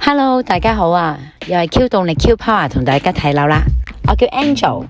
Hello，大家好啊，又係 Q 動力 Q Power 同大家睇樓啦。我叫 Angel。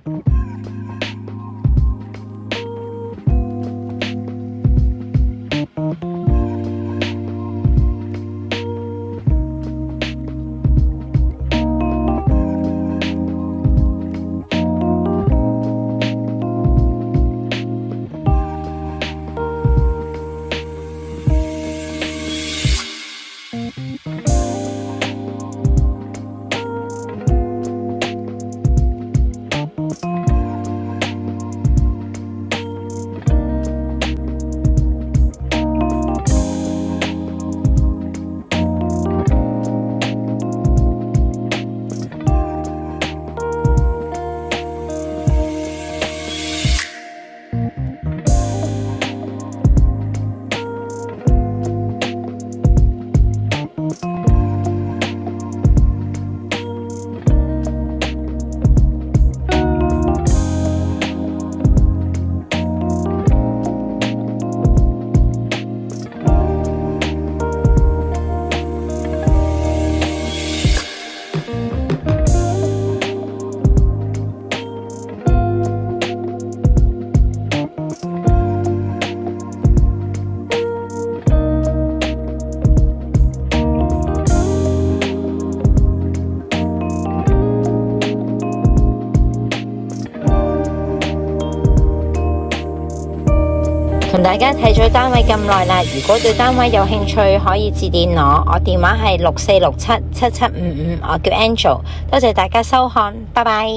同大家睇咗單位咁耐啦，如果對單位有興趣，可以致電我電話係64677755，我叫 Angel， 多謝大家收看，拜拜。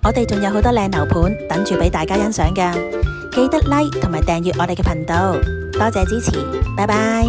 我哋仲有好多靚樓盤等住俾大家欣賞㗎，記得 like 同埋訂閱我哋嘅頻道，多謝支持，拜拜。